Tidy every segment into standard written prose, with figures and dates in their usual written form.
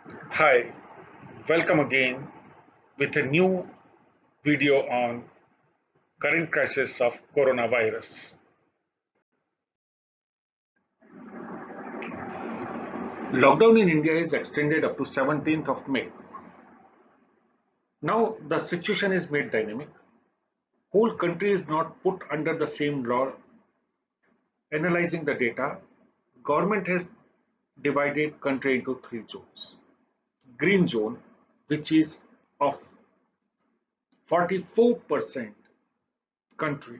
Hi, welcome again with a new video on current crisis of coronavirus. Lockdown in India is extended up to 17th of May. Now the situation is made dynamic. Whole country is not put under the same law. Analyzing the data, government has divided country into three zones. Green zone, which is of 44% country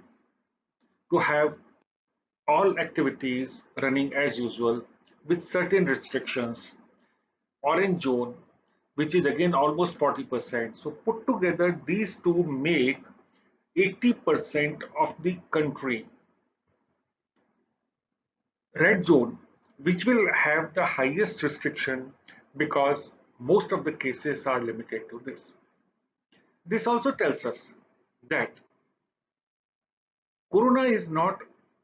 to have all activities running as usual with certain restrictions. Orange zone, which is again almost 40%. So put together, these two make 80% of the country. Red zone, which will have the highest restriction because most of the cases are limited to this. This also tells us that corona is not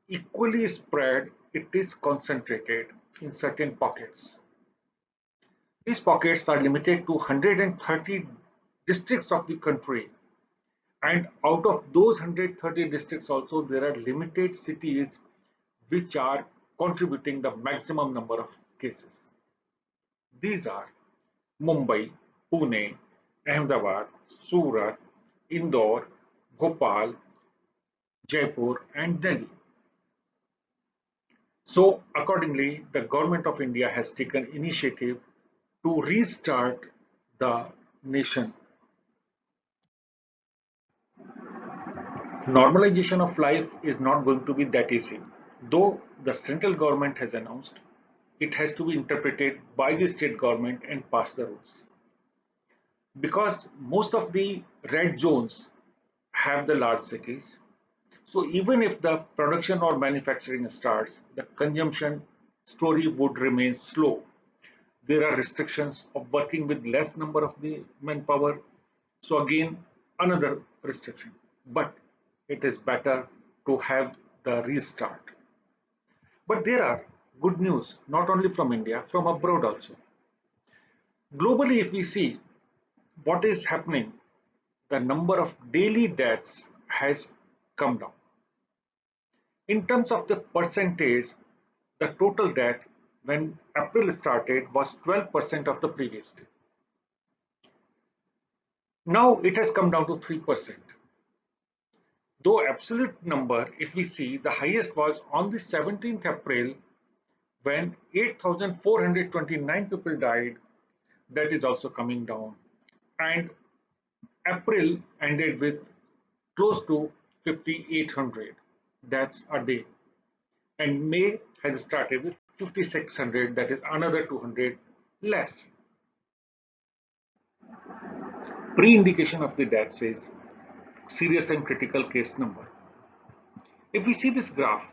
equally spread, it is concentrated in certain pockets. These pockets are limited to 130 districts of the country, and out of those 130 districts also there are limited cities which are contributing the maximum number of cases. These are Mumbai, Pune, Ahmedabad, Surat, Indore, Bhopal, Jaipur and Delhi. So accordingly, the government of India has taken initiative to restart the nation. Normalization of life is not going to be that easy. Though the central government has announced, it has to be interpreted by the state government and pass the rules. Because most of the red zones have the large cities, so even if the production or manufacturing starts, the consumption story would remain slow. There are restrictions of working with less number of the manpower. So again, another restriction. But it is better to have the restart. But there are good news, not only from India, from abroad also. Globally, if we see what is happening, the number of daily deaths has come down. In terms of the percentage, the total death when April started was 12% of the previous day. Now it has come down to 3%. Though absolute number, if we see, the highest was on the 17th April when 8,429 people died, that is also coming down. And April ended with close to 5,800 deaths a day. And May has started with 5,600, that is another 200 less. Pre-indication of the deaths is serious and critical case number. If we see this graph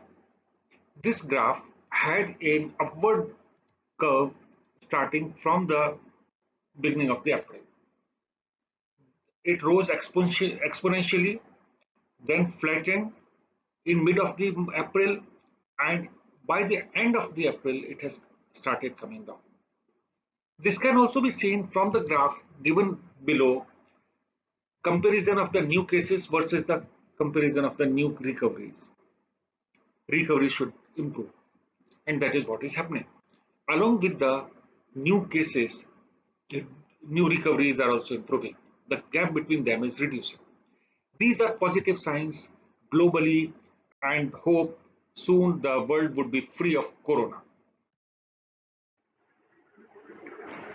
had an upward curve starting from the beginning of the April. It rose exponentially, then flattened in mid of the April, and by the end of the April, it has started coming down. This can also be seen from the graph given below, comparison of the new cases versus the comparison of the new recoveries. Recovery should improve, and that is what is happening. Along with the new cases, the new recoveries are also improving. The gap between them is reducing. These are positive signs globally, and hope soon the world would be free of corona.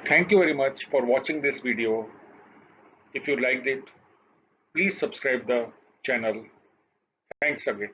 Thank you very much for watching this video. If you liked it, please subscribe the channel. Thanks again.